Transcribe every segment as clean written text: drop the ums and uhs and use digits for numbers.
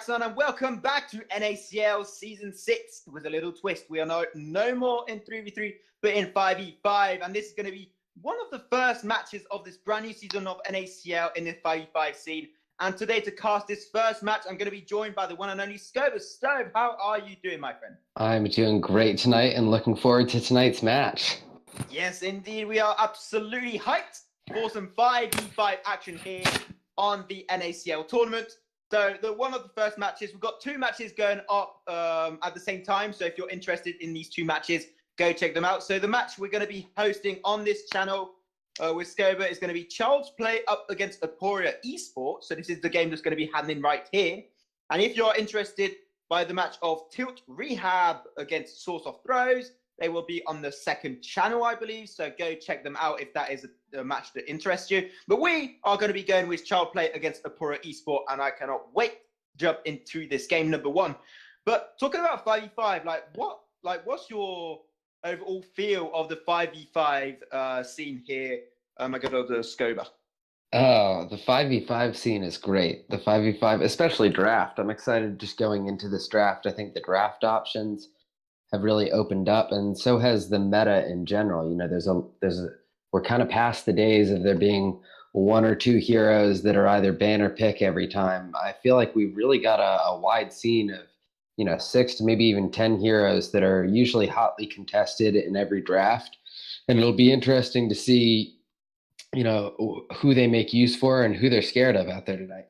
Jackson, and welcome back to NACL Season 6 with a little twist. We are no more in 3v3, but in 5v5, and this is going to be one of the first matches of this brand new season of NACL in the 5v5 scene. And today, to cast this first match, I'm going to be joined by the one and only Stove. Stove, how are you doing, my friend? I'm doing great tonight and looking forward to tonight's match. Yes, indeed. We are absolutely hyped for some 5v5 action here on the NACL tournament. So one of the first matches, we've got two matches going up at the same time. So if you're interested in these two matches, go check them out. So the match we're going to be hosting on this channel with Scoba is going to be Child's Play up against Aporia eSports. So this is the game that's going to be happening right here. And if you're interested by the match of Tilt Rehab against Source of Throws, they will be on the second channel, I believe. So go check them out if that is a match that interests you. But we are going to be going with Child Play against Aporia eSport, and I cannot wait to jump into this game number one. But talking about 5v5, what's your overall feel of the 5v5 scene here? I go to the Scoba. Oh, the 5v5 scene is great. The 5v5, especially draft. I'm excited just going into this draft. I think the draft options have really opened up, and so has the meta in general. You know, we're kind of past the days of there being one or two heroes that are either ban or pick every time. I feel like we've really got a wide scene of, 6 to maybe even 10 heroes that are usually hotly contested in every draft. And it'll be interesting to see, who they make use for and who they're scared of out there tonight.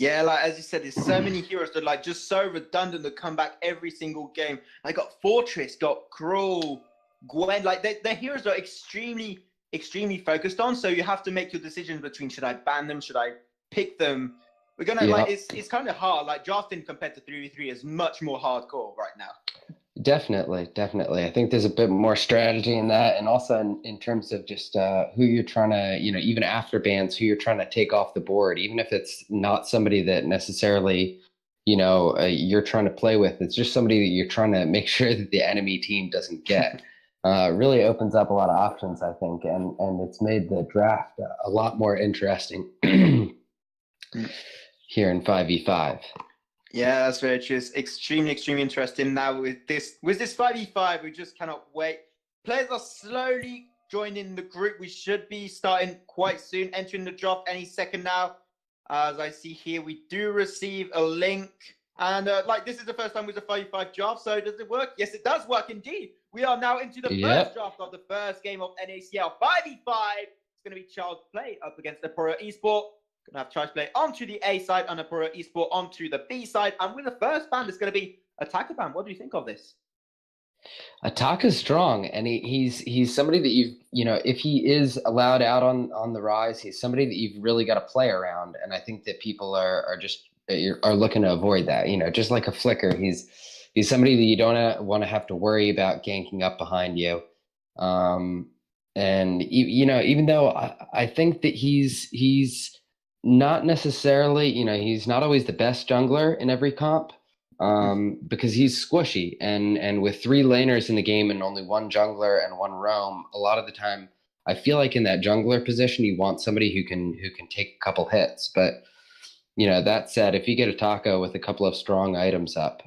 Yeah, as you said, there's so many heroes that are just so redundant that come back every single game. I got Fortress, got Cruel, Gwen. Their heroes are extremely, extremely focused on. So you have to make your decision between, should I ban them? Should I pick them? We're gonna it's kind of hard. Drafting compared to 3v3 is much more hardcore right now. Definitely. I think there's a bit more strategy in that, and also in terms of just who you're trying to, even after bans, who you're trying to take off the board, even if it's not somebody that necessarily, you're trying to play with. It's just somebody that you're trying to make sure that the enemy team doesn't get. Really opens up a lot of options, I think, and it's made the draft a lot more interesting here in 5v5. Yeah, that's very true. It's extremely, extremely interesting. Now with this 5v5, we just cannot wait. Players are slowly joining the group. We should be starting quite soon, entering the draft any second now. As I see here, we do receive a link. And this is the first time with a 5v5 draft. So does it work? Yes, it does work indeed. We are now into the first draft of the first game of NACL 5v5. It's going to be Child's Play up against Aporia eSport. Gonna have Child's Play onto the A side and Aporia eSport onto the B side. And with the first ban, it's going to be Attacker ban. What do you think of this? Attacker's strong, and he's somebody that if he is allowed out on the rise, he's somebody that you've really got to play around. And I think that people are looking to avoid that. Just like a Flicker, he's somebody that you don't want to have to worry about ganking up behind you. And even though I think that he's not necessarily, he's not always the best jungler in every comp, because he's squishy, and with 3 laners in the game and only 1 jungler and 1 roam, a lot of the time I feel like in that jungler position you want somebody who can take a couple hits. But that said, if you get a Taco with a couple of strong items up,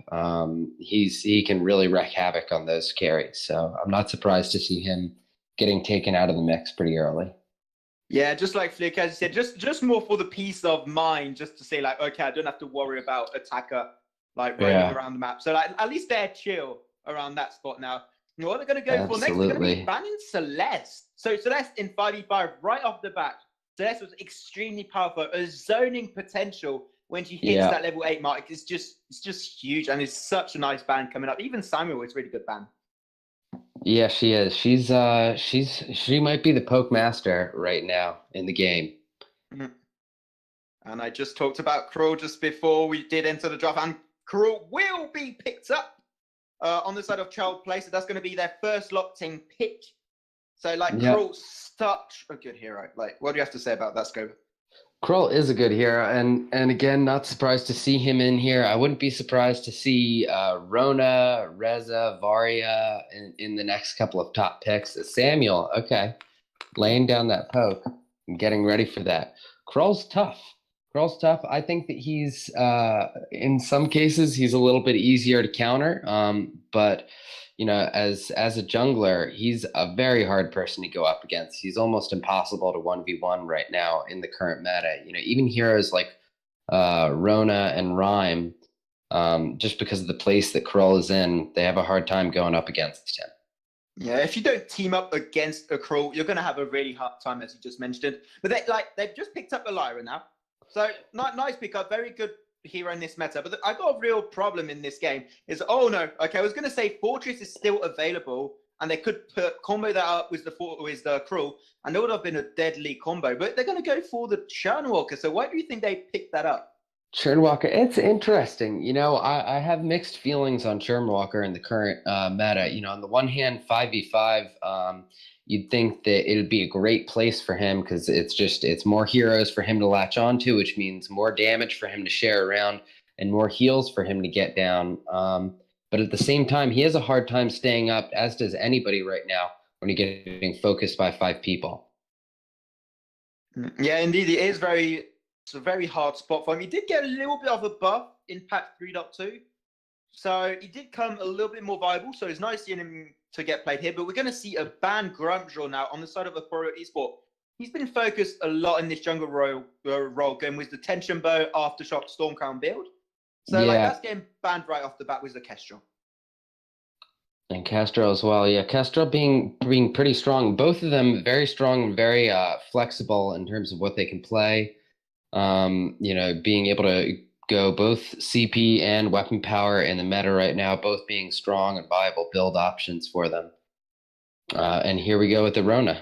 he can really wreak havoc on those carries. So I'm not surprised to see him getting taken out of the mix pretty early. Yeah, just like Flick, as you said, just more for the peace of mind, just to say okay, I don't have to worry about Attacker roaming around the map. So at least they're chill around that spot now. What they're going to go for next, they're going to be banning Celeste. So Celeste in 5v5 right off the bat. Celeste was extremely powerful, a zoning potential when she hits that level 8 mark. It's just huge, and it's such a nice ban coming up. Even Samuel is really good ban. Yeah, she is. She might be the poke master right now in the game. Mm-hmm. And I just talked about Cruel just before we did enter the draft, and Cruel will be picked up on the side of Child Play. So that's going to be their first locked-in pick. So Cruel, such a good hero. What do you have to say about that, Scope? Kroll is a good hero, and again, not surprised to see him in here. I wouldn't be surprised to see Rona, Reza, Varia in the next couple of top picks. Samuel, okay, laying down that poke and getting ready for that. Kroll's tough. Crawl's tough. I think that he's in some cases he's a little bit easier to counter. But as a jungler, he's a very hard person to go up against. He's almost impossible to 1v1 right now in the current meta. Even heroes like Rona and Rhyme, just because of the place that Crawl is in, they have a hard time going up against him. Yeah, if you don't team up against a Crawl, you're going to have a really hard time, as you just mentioned. But they've just picked up a Lyra now. So nice pickup, very good hero in this meta. But I got a real problem in this game. Oh no, okay, I was going to say Fortress is still available, and they could combo that up with the Cruel, and it would have been a deadly combo. But they're going to go for the Churnwalker. So why do you think they picked that up? Churnwalker, it's interesting. I have mixed feelings on Churnwalker in the current meta. On the one hand, 5v5, you'd think that it'd be a great place for him because it's more heroes for him to latch onto, which means more damage for him to share around and more heals for him to get down. But at the same time, he has a hard time staying up, as does anybody right now when you're getting focused by 5 people. Yeah, indeed, it's a very hard spot for him. He did get a little bit of a buff in patch 3.2, so he did come a little bit more viable. So it's nice seeing him to get played here. But we're going to see a banned Grumpjaw now on the side of Aporia eSport. He's been focused a lot in this jungle role going with the Tension Bow, Aftershock, Stormcrown build. So that's getting banned right off the bat with the Kestrel. And Castro as well. Yeah, Castro being pretty strong. Both of them very strong and very flexible in terms of what they can play. Being able to go both CP and weapon power in the meta right now, both being strong and viable build options for them. And here we go with the Rona.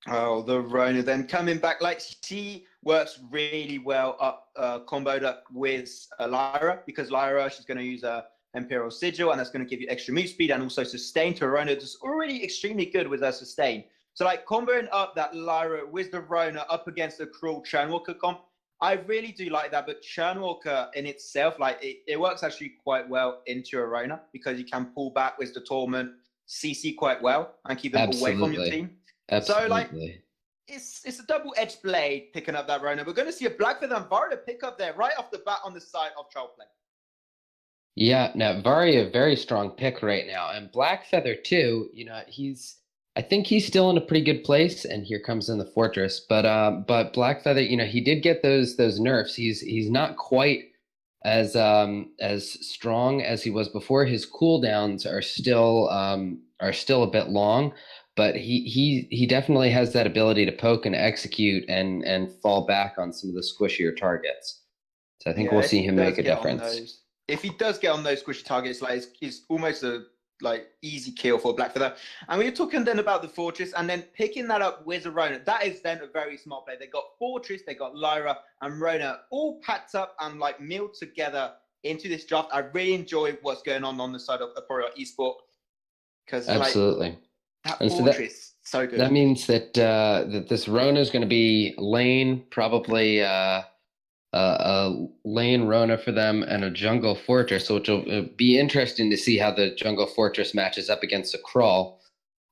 Oh, the Rona then coming back. She works really well comboed up with Lyra, because Lyra, she's going to use a Imperial Sigil, and that's going to give you extra move speed and also sustain to Rona, that's already extremely good with her sustain. So comboing up that Lyra with the Rona up against the Cruel Churnwalker comp, I really do like that. But Churnwalker in itself, it works actually quite well into a Rona, because you can pull back with the Torment, CC quite well, and keep them away from your team. Absolutely. So it's a double-edged blade picking up that Rona. We're going to see a Blackfeather and Varia pick up there right off the bat on the side of Child Play. Yeah, now Varia, very strong pick right now, and Blackfeather too. I think he's still in a pretty good place, and here comes in the Fortress. But Blackfeather, he did get those nerfs. He's not quite as strong as he was before. His cooldowns are still a bit long, but he definitely has that ability to poke and execute and fall back on some of the squishier targets. So I think we'll see him make a difference. If he does get on those squishy targets, it's almost a easy kill for Blackfeather. And we were talking then about the Fortress, and then picking that up with a Rona. That is then a very smart play. They got Fortress, they got Lyra and Rona all packed up and milled together into this draft. I really enjoy what's going on the side of Aporia eSport, because absolutely that Fortress so good. That means that this Rona is going to be lane, probably a lane Rona for them, and a jungle Fortress, which will be interesting to see how the jungle Fortress matches up against a Crawl.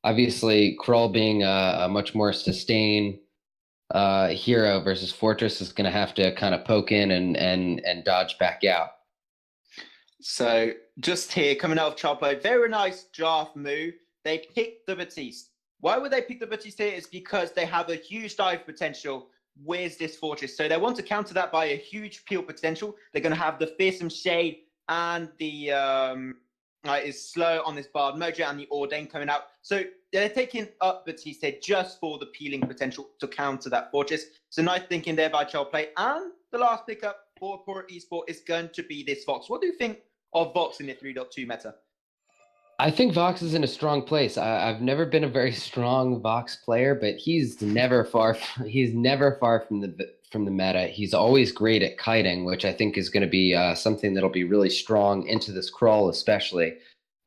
Obviously, Crawl being a much more sustain hero versus Fortress is going to have to kind of poke in and dodge back out. So just here, coming out of Child Play, very nice draft move. They picked the Batiste. Why would they pick the Batiste here? It's because they have a huge dive potential with this Fortress. So they want to counter that by a huge peel potential. They're going to have the Fearsome Shade and the is slow on this Bard Mojo and the Ordain coming out. So they're taking up Batiste just for the peeling potential to counter that Fortress. So nice thinking there by Child Play. And the last pickup for Aporia eSport is going to be this Vox. What do you think of Vox in the 3.2 meta? I think Vox is in a strong place. I've never been a very strong Vox player, but he's never far from the meta. He's always great at kiting, which I think is going to be something that'll be really strong into this Crawl, especially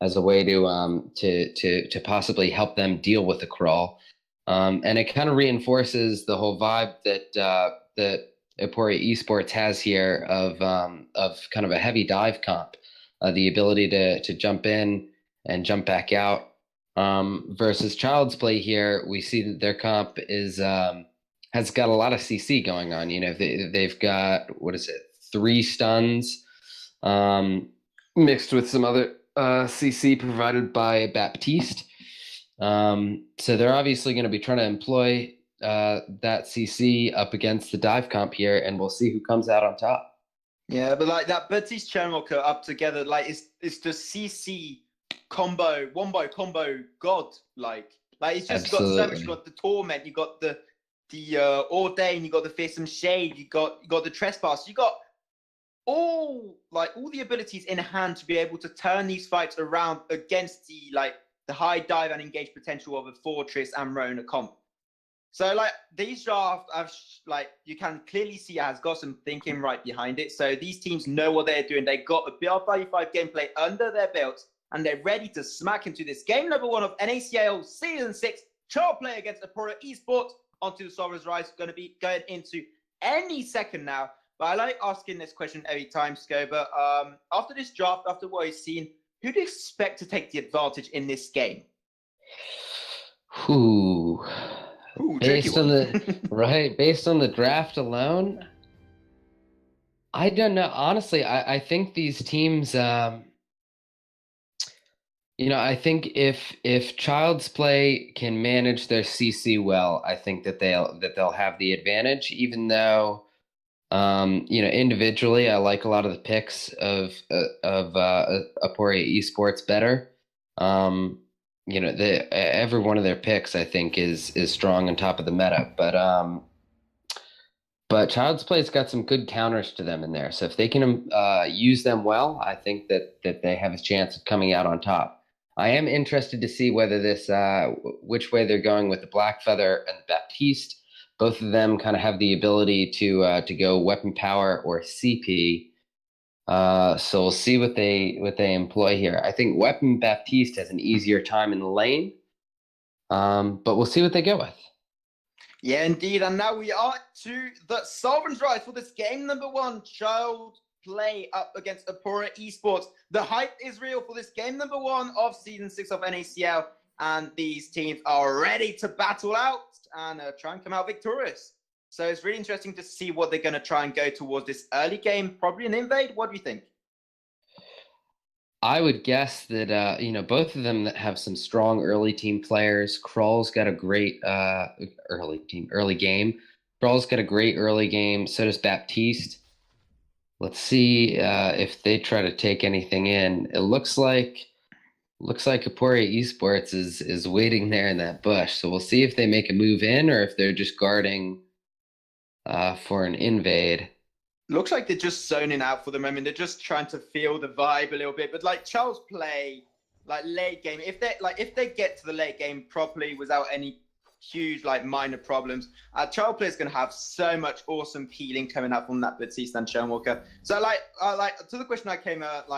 as a way to possibly help them deal with the Crawl. And it kind of reinforces the whole vibe that Aporia eSports has here of kind of a heavy dive comp, the ability to jump in and jump back out, versus Child's Play here. We see that their comp is has got a lot of CC going on. You know, they've got, what is it, 3 stuns, mixed with some other CC provided by Baptiste. So they're obviously going to be trying to employ that CC up against the dive comp here, and we'll see who comes out on top. Yeah, but like that Baptiste Chenwalker up together, like it's the CC combo, wombo combo god. Like it's just Absolutely. got so much. You got the torment, you got the ordain, you got the fearsome shade, you got the trespass, you got all the abilities in hand to be able to turn these fights around against the high dive and engage potential of a Fortress and Rona comp. So like these drafts, you can clearly see it has got some thinking right behind it. So these teams know what they're doing. They got a BR35 gameplay under their belts, and they're ready to smack into this game number 1 of NACL Season 6 child play against Aporia eSports onto the Sovereign's Rise. Going to be going into any second now. But I like asking this question every time, Scoba. After this draft, after what you've seen, who do you expect to take the advantage in this game? Ooh, based on the draft alone, I don't know. Honestly, I think these teams, I think if Child's Play can manage their CC well, I think that they'll have the advantage, even though individually, I like a lot of the picks of Aporia eSports better. Every one of their picks, I think, is strong on top of the meta. But Child's Play's got some good counters to them in there. So if they can use them well, I think that they have a chance of coming out on top. I am interested to see whether which way they're going with the Black Feather and the Baptiste. Both of them kind of have the ability to go weapon power or CP. So we'll see what they employ here. I think Weapon Baptiste has an easier time in the lane, but we'll see what they go with. Yeah, indeed. And now we are to the Sovereign's Rise for this game number 1, Child Play up against Aporia eSports. The hype is real for this game number 1 of Season 6 of NACL, and these teams are ready to battle out and try and come out victorious. So it's really interesting to see what they're going to try and go towards this early game. Probably an invade. What do you think? I would guess that both of them have some strong early team players. Krull's got a great early game. Krull's got a great early game. So does Baptiste. Let's see if they try to take anything in. It looks like Aporia eSports is waiting there in that bush. So we'll see if they make a move in or if they're just guarding for an invade. Looks like they're just zoning out for the moment. They're just trying to feel the vibe a little bit. But like Child's Play, like late game, if they get to the late game properly without any huge minor problems, Child's Play is going to have so much awesome peeling coming up from that Baptiste and Chenwalker. So to the question I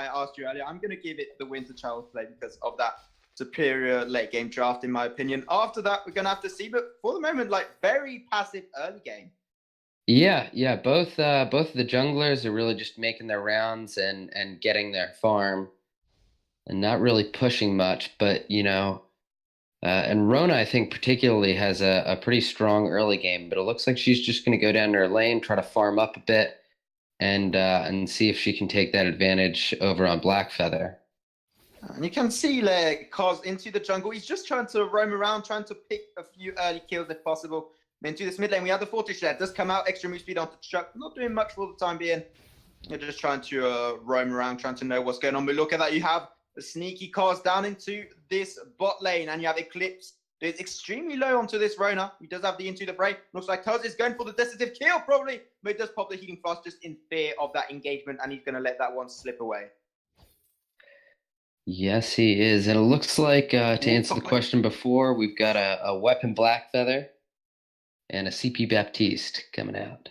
asked you earlier, I'm going to give it the win to Child's Play because of that superior late game draft, in my opinion. After that, we're going to have to see. But for the moment, very passive early game. Yeah. Both of the junglers are really just making their rounds and getting their farm, and not really pushing much. But and Rona, I think particularly has a pretty strong early game. But it looks like she's just going to go down to her lane, try to farm up a bit, and see if she can take that advantage over on Black Feather. And you can see Kos into the jungle. He's just trying to roam around, trying to pick a few early kills if possible. Into this mid lane, we have the Fortress there. Does come out, extra move speed onto Chuck. Not doing much for the time being. You're just trying to roam around, trying to know what's going on. But look at that. You have a sneaky Kos down into this bot lane, and you have Eclipse. It's extremely low onto this Rona. He does have the into the break. Looks like Kos is going for the decisive kill, probably. But he does pop the healing flask just in fear of that engagement, and he's going to let that one slip away. Yes, he is. And it looks like, to answer the question before, we've got a Weapon Black Feather and a CP Baptiste coming out.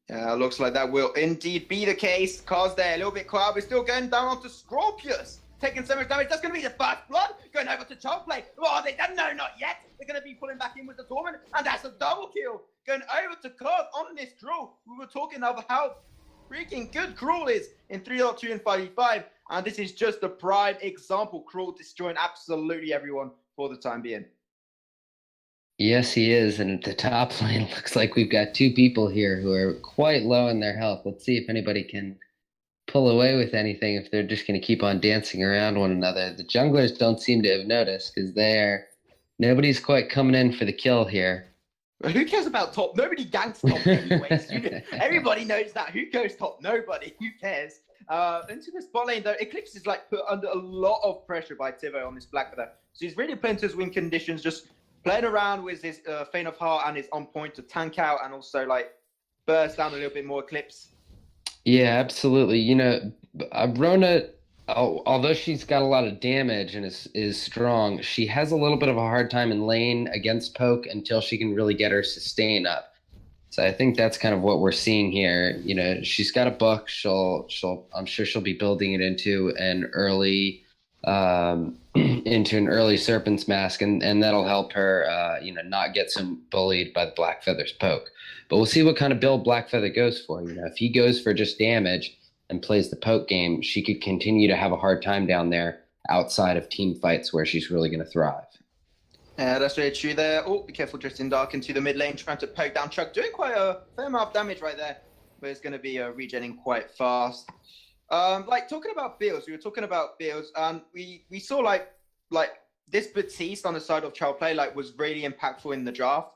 Yeah, looks like that will indeed be the case. Kos there, a little bit quiet. We're still going down onto Scorpius. Taking so much damage. That's going to be the first blood. Going over to Child Play. Oh, no, not yet. They're going to be pulling back in with the Torment. And that's a double kill. Going over to Kos on this draw. We were talking of how freaking good Krull is in 3.2 and 5v5. And this is just a prime example. Krull destroying absolutely everyone for the time being. Yes, he is. And at the top lane, looks like we've got two people here who are quite low in their health. Let's see if anybody can pull away with anything if they're just going to keep on dancing around one another. The junglers don't seem to have noticed because nobody's quite coming in for the kill here. Who cares about top? Nobody ganks top anyways. Everybody knows that. Who goes top? Nobody. Who cares? Into this bot lane, though, Eclipse is like put under a lot of pressure by Tivo on this Blackfeather. So he's really playing to his win conditions, just playing around with his Feign of Heart and his on point to tank out and also like burst down a little bit more Eclipse. Yeah, absolutely. Rona, although she's got a lot of damage and is strong, she has a little bit of a hard time in lane against poke until she can really get her sustain up. So I think that's kind of what we're seeing here. She's got a book. I'm sure she'll be building it into an early Serpent's Mask, and that'll help her, not get so bullied by the Blackfeather's poke. But we'll see what kind of build Blackfeather goes for. If he goes for just damage and plays the poke game, she could continue to have a hard time down there outside of team fights where she's really going to thrive. Yeah, that's very true there. Oh, be careful, drifting dark into the mid lane, trying to poke down Chuck, doing quite a fair amount of damage right there, but it's going to be regenning quite fast. Talking about builds, we were talking about builds, and we saw like this Batiste on the side of Child Play was really impactful in the draft.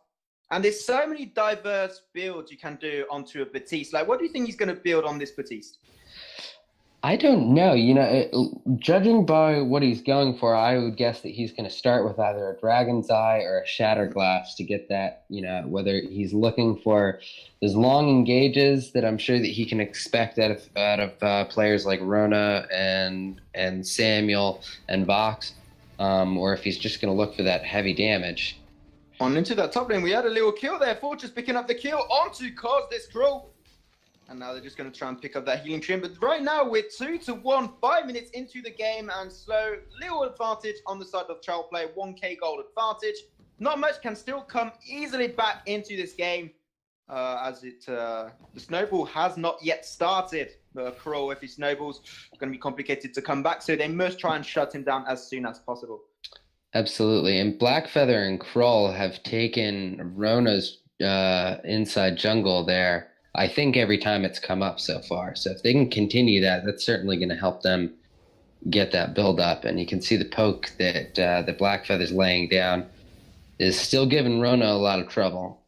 And there's so many diverse builds you can do onto a Batiste. What do you think he's going to build on this Batiste? I don't know. Judging by what he's going for, I would guess that he's going to start with either a Dragon's Eye or a Shatterglass to get that, whether he's looking for those long engages that I'm sure that he can expect out of players like Rona and Samuel and Vox, or if he's just going to look for that heavy damage. On into that top lane, we had a little kill there. Fortress picking up the kill onto Cause this Crow. And now they're just going to try and pick up that healing trim. But right now, we're 2-1, 5 minutes into the game, and slow little advantage on the side of Child Play, 1k gold advantage. Not much can still come easily back into this game, as the snowball has not yet started. Crow, if he snowballs, it's going to be complicated to come back, so they must try and shut him down as soon as possible. Absolutely, and Blackfeather and Krull have taken Rona's inside jungle there, I think, every time it's come up so far. So if they can continue that, that's certainly going to help them get that build up. And you can see the poke that the Blackfeather's laying down is still giving Rona a lot of trouble.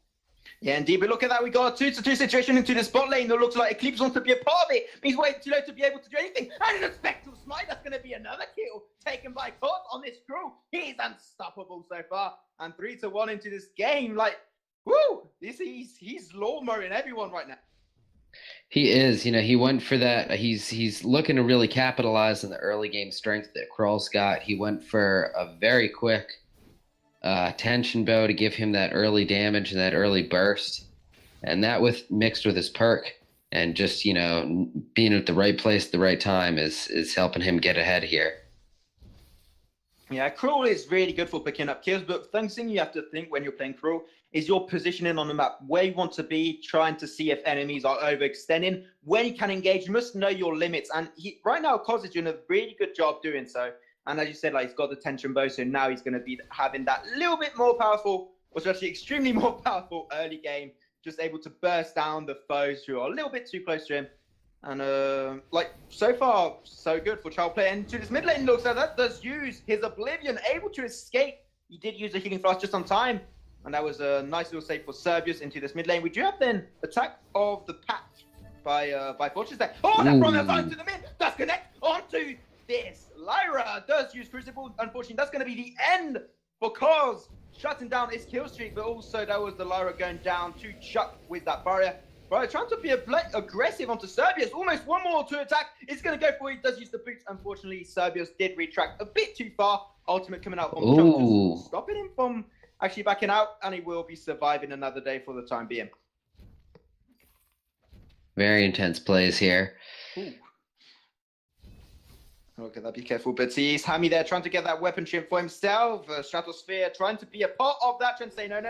Yeah, indeed. But look at that. We got a 2-2 situation into the spot lane. It looks like Eclipse wants to be a part of it. He's waiting too low to be able to do anything. And an Spectral Smite. That's going to be another kill taken by Cod on this crew. He's unstoppable so far. And 3-1 into this game. Woo! He's lawnmowing everyone right now. He is. He went for that. He's looking to really capitalize on the early game strength that Krull's got. He went for a very quick tension bow to give him that early damage and that early burst, and that mixed with his perk and just being at the right place at the right time is helping him get ahead here. Yeah, Krull is really good for picking up kills, but the thing you have to think when you're playing Krull is your positioning on the map, where you want to be, trying to see if enemies are overextending, when you can engage. You must know your limits, and right now Koz is doing a really good job doing so. And as you said, he's got the tension bow, so now he's going to be having that little bit more powerful, or especially extremely more powerful early game, just able to burst down the foes who are a little bit too close to him. And so far, so good for Child Play. And to this mid lane, looks like that does use his Oblivion, able to escape. He did use a healing flask just on time, and that was a nice little save for Cerberus into this mid lane. We do have then attack of the patch by Fortress there. Oh, that from outside to the mid does connect onto this. Lyra does use Crucible. Unfortunately, that's going to be the end for Cause, shutting down his kill streak, but also that was the Lyra going down to Chuck with that barrier. Right, trying to be aggressive onto Cerberus. Almost one more to attack. It's going to go for it. He does use the boots. Unfortunately, Cerberus did retract a bit too far. Ultimate coming out from Chuck, just stopping him from actually backing out, and he will be surviving another day for the time being. Very intense plays here. Ooh. Okay, that, be careful. But he's Hammy there trying to get that weapon chip for himself. Stratosphere trying to be a part of that, trying to say no.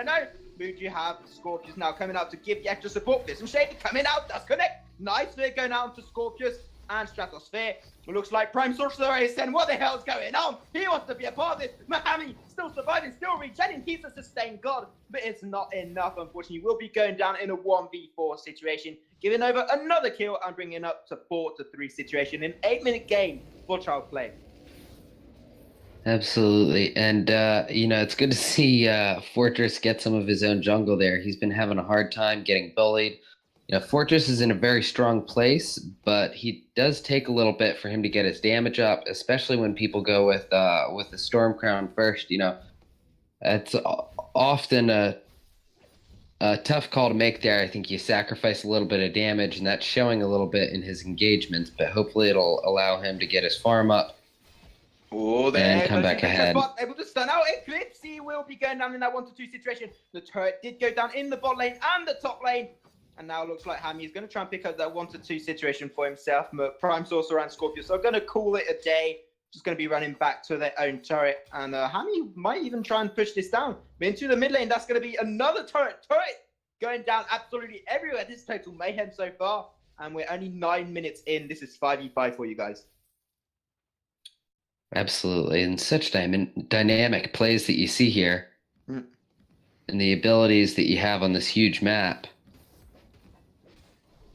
Mood, you have Scorpius now coming out to give the extra support. There's some shade coming out. Does connect. Nice there going out to Scorpius. and Stratosphere. It looks like Prime Sorcerer is saying, what the hell's going on? He wants to be a part of this. Mahami still surviving, still regenerating. He's a sustained god, but it's not enough, unfortunately. We'll be going down in a 1v4 situation, giving over another kill and bringing up to 4-3 situation in 8-minute game for Child Play. Absolutely. And, it's good to see Fortress get some of his own jungle there. He's been having a hard time getting bullied. Fortress is in a very strong place, but he does take a little bit for him to get his damage up, especially when people go with the Storm Crown first. It's often a tough call to make there. I think you sacrifice a little bit of damage, and that's showing a little bit in his engagements, but hopefully it'll allow him to get his farm up. Oh, there and come back ahead. Able to stun out Eclipse. He will be going down in that 1-2 situation. The turret did go down in the bot lane and the top lane. And now it looks like Hammy is going to try and pick up that 1-2 situation for himself. But Prime Sorcerer and Scorpius are going to call it a day. Just going to be running back to their own turret. And Hammy might even try and push this down. But into the mid lane, that's going to be another turret. Turret going down absolutely everywhere. This is total mayhem so far. And we're only 9 minutes in. This is 5v5 for you guys. Absolutely. And such dynamic plays that you see here. And the abilities that you have on this huge map.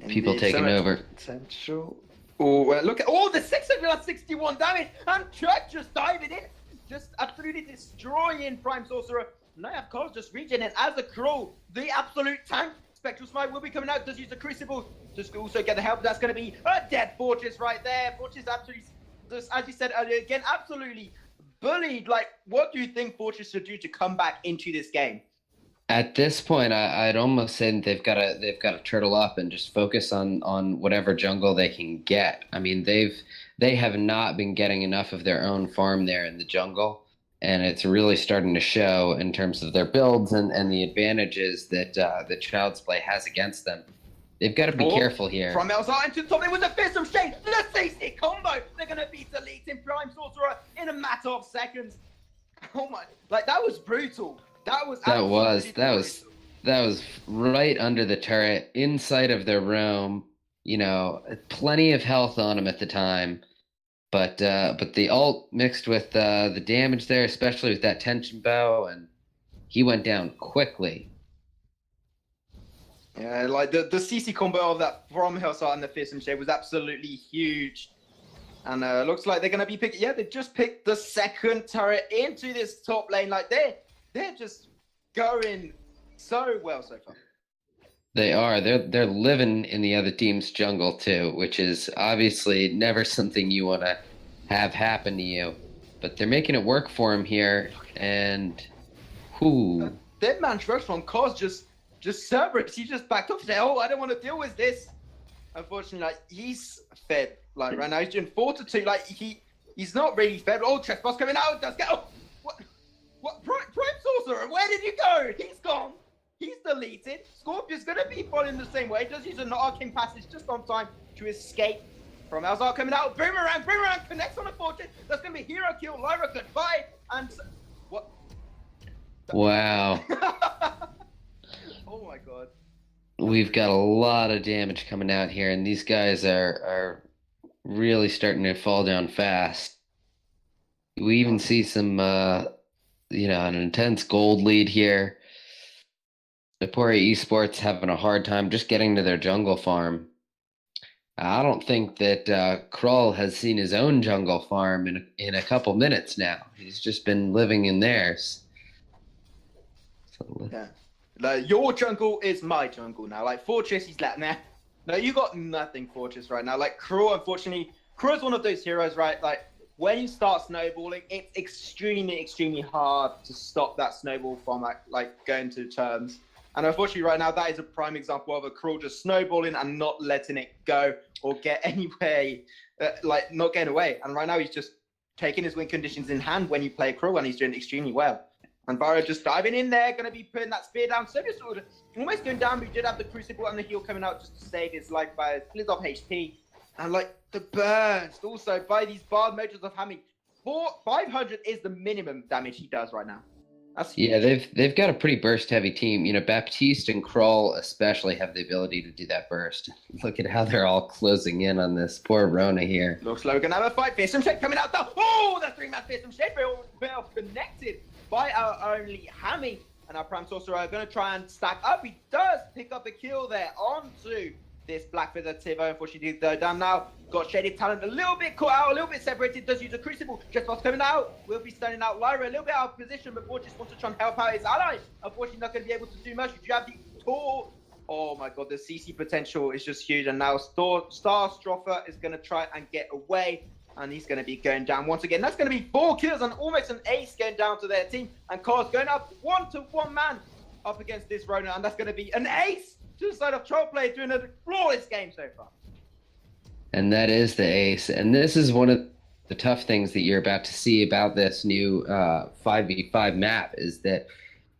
People taking over. Potential. Oh, look at the 661 damage. And Chuck just diving in. Just absolutely destroying Prime Sorcerer. Now I have Carl just regening as a Crow. The absolute tank. Spectral Smite will be coming out. Does use the Crucible. Just also get the help. That's going to be a dead Fortress right there. Fortress absolutely, just as you said earlier, again, absolutely bullied. Like, what do you think Fortress should do to come back into this game? At this point, I'd almost say they've got to turtle up and just focus on whatever jungle they can get. I mean, they have not been getting enough of their own farm there in the jungle, and it's really starting to show in terms of their builds and the advantages that Child's Play has against them. They've got to be careful here. From Elzar into the top lane with a fearsome shade. The CC combo. They're going to beat the leads in Prime Sorcerer in a matter of seconds. Oh my! Like, that was brutal. That was right under the turret, inside of their roam. Plenty of health on him at the time, but the ult mixed with the damage there, especially with that tension bow, and he went down quickly. Yeah, like the CC combo of that from Hellsart and the fearsome shade was absolutely huge. And looks like they're gonna be picking. Yeah, they just picked the second turret into this top lane. Like they're just going so well so far. They are. They're living in the other team's jungle too, which is obviously never something you want to have happen to you. But they're making it work for him here, and Dead man shrugs from Cos just Cerberus. He just backed off and said, "Oh, I don't want to deal with this." Unfortunately, like, he's fed. Like, right now he's doing 4-2. Like, he's not really fed. Oh, Trespass coming out. Does get. Oh, what? Prime Sorcerer, where did you go? He's gone. He's deleted. Scorpion's going to be following the same way. Does use an arcane passage just on time to escape from Elzar coming out. Boomerang connects on a fortune. That's going to be hero kill. Lyra goodbye. And what? Wow. Oh my god. We've got a lot of damage coming out here, and these guys are really starting to fall down fast. We even see some, an intense gold lead here. Aporia eSports having a hard time just getting to their jungle farm. I don't think that Krull has seen his own jungle farm in a couple minutes now. He's just been living in theirs. Yeah. Like, your jungle is my jungle now. Like, Fortress, he's like, nah. No, you got nothing, Fortress, right now. Like, Krull, unfortunately, Krull's one of those heroes, right? Like, when you start snowballing, it's extremely, extremely hard to stop that snowball from, like going to terms. And unfortunately, right now, that is a prime example of a Krull just snowballing and not letting it go or get anywhere, not getting away. And right now, he's just taking his win conditions in hand when you play Krull, and he's doing extremely well. And Varo just diving in there, going to be putting that spear down. So just almost going down. We did have the Crucible and the heal coming out just to save his life by a split of HP. And like the burst also by these bard motors of Hammy. 500 is the minimum damage he does right now. That's Yeah, huge. they've got a pretty burst heavy team. Baptiste and Kroll especially have the ability to do that burst. Look at how they're all closing in on this poor Rona here. Looks like we're going to have a fight. Fearsome Shade coming out. Oh, the three-man Fearsome Shade. Well connected by our only Hammy. And our Prime Sorcerer are going to try and stack up. He does pick up a kill there onto this Black Feather Tivo. Unfortunately, though, down now. Got Shaded Talent a little bit caught out, a little bit separated. Does use a Crucible. Just Boss coming out. Will be standing out Lyra a little bit out of position, but Borges wants to try and help out his ally. Unfortunately, not going to be able to do much. You have the Tor. Oh my god, the CC potential is just huge. And now Star Stroffer is going to try and get away. And he's going to be going down once again. That's going to be 4 kills and almost an ace going down to their team. And Carl's going up 1-to-1 man up against this Rona. And that's going to be an ace to the side of Trollplay, doing a flawless game so far. And that is the ace. And this is one of the tough things that you're about to see about this new 5v5 map is that,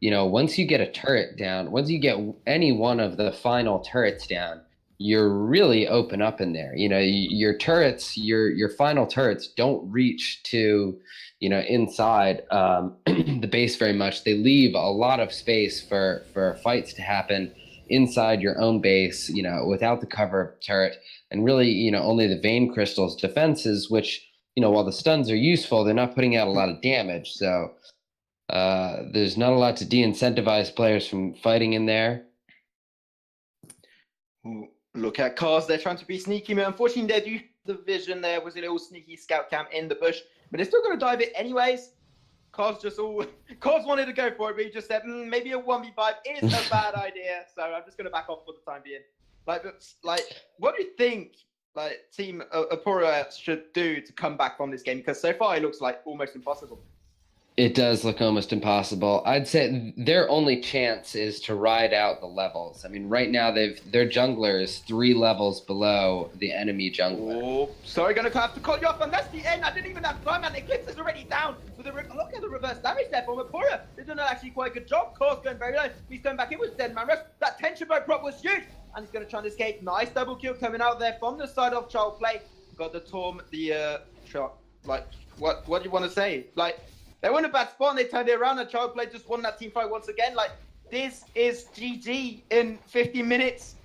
once you get a turret down, once you get any one of the final turrets down, you're really open up in there. Your turrets, your final turrets don't reach to, inside the base very much. They leave a lot of space for fights to happen inside your own base, without the cover of turret. And really, only the Vein Crystal's defenses, which, while the stuns are useful, they're not putting out a lot of damage. So there's not a lot to de-incentivize players from fighting in there. Ooh, look at Cars. They're trying to be sneaky, man. Unfortunately, they do the vision. There was a little sneaky scout cam in the bush, but they're still going to dive it anyways. Cars wanted to go for it, but he just said, maybe a 1v5 is a bad idea. So I'm just going to back off for the time being. What do you think, Team Aporia should do to come back from this game? Because so far it looks like almost impossible. It does look almost impossible. I'd say their only chance is to ride out the levels. I mean, right now their jungler is 3 levels below the enemy jungler. Oh, sorry, gonna have to call you off, and that's the end. I didn't even have time, and Eclipse is already down. With look at the reverse damage there from Aporia. They've done actually quite a good job. Course going very low. He's going back in with Dead Man Rush. That tension bow prop was huge, and he's gonna try and escape. Nice double kill coming out there from the side of Child Play. Got the Torm, the shot. What do you want to say? They were in a bad spot and they turned it around and Child Play just won that team fight once again. This is GG in 50 minutes.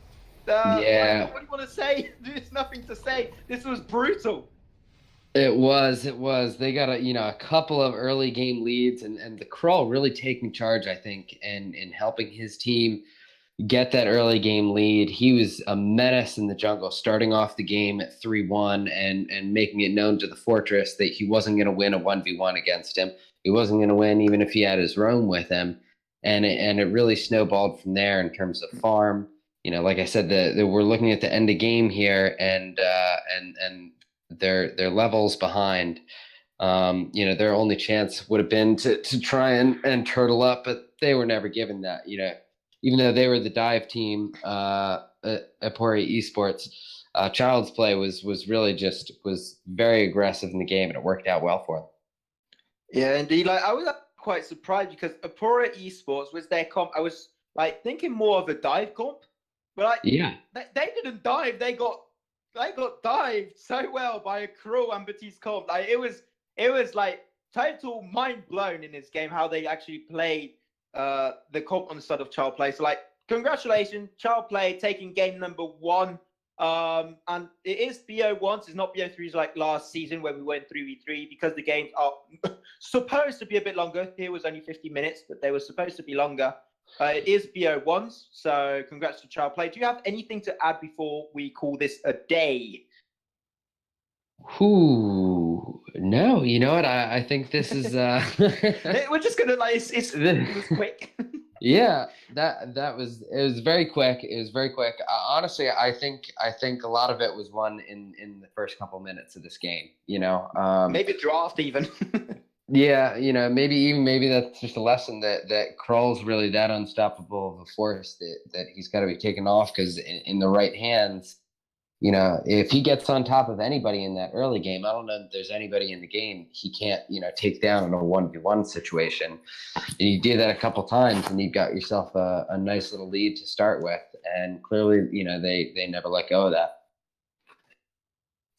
Yeah. What do you want to say? There's nothing to say. This was brutal. It was. They got a couple of early game leads and the Kroll really taking charge, I think, in helping his team get that early game lead. He was a menace in the jungle, starting off the game at 3-1 and making it known to the Fortress that he wasn't going to win a 1v1 against him. He wasn't going to win even if he had his roam with him. And it really snowballed from there in terms of farm. Like I said, we're looking at the end of game here and their levels behind. Their only chance would have been to try and turtle up, but they were never given that, even though they were the dive team, Aporia eSports, Child's Play was really was very aggressive in the game, and it worked out well for them. Yeah, indeed. I was quite surprised because Aporia eSports was their comp. I was thinking more of a dive comp, but yeah, they didn't dive. They got dived so well by a Cruel and Batiste comp. It was total mind blown in this game how they actually played the comp on the side of Child Play. So congratulations, Child Play taking game number 1. And it is BO1, it's not BO3s like last season where we went 3v3 because the games are supposed to be a bit longer. Here was only 50 minutes, but they were supposed to be longer. It is BO1s, so congrats to Child Play. Do you have anything to add before we call this a day? No, you know what? I think this is we're just gonna it was quick. Yeah, it was very quick. It was very quick. Honestly, I think a lot of it was won in the first couple minutes of this game. Maybe draft even. Yeah, maybe that's just a lesson that Kroll's really that unstoppable of a force that he's got to be taken off because in the right hands. If he gets on top of anybody in that early game, I don't know if there's anybody in the game he can't, take down in a 1v1 situation. And you do that a couple times and you've got yourself a nice little lead to start with. And clearly, they never let go of that.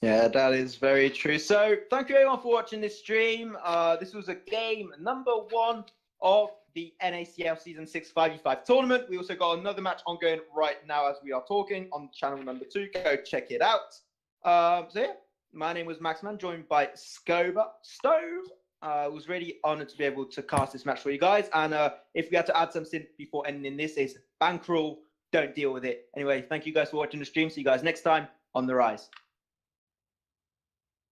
Yeah, that is very true. So thank you everyone for watching this stream. This was a game number 1 of the NACL Season 6 5v5 tournament. We also got another match ongoing right now as we are talking on channel number 2. Go check it out. So yeah, my name was Maxman, joined by Stove. I was really honored to be able to cast this match for you guys. And if we had to add something before ending this, is bankroll, don't deal with it. Anyway, thank you guys for watching the stream. See you guys next time on The Rise.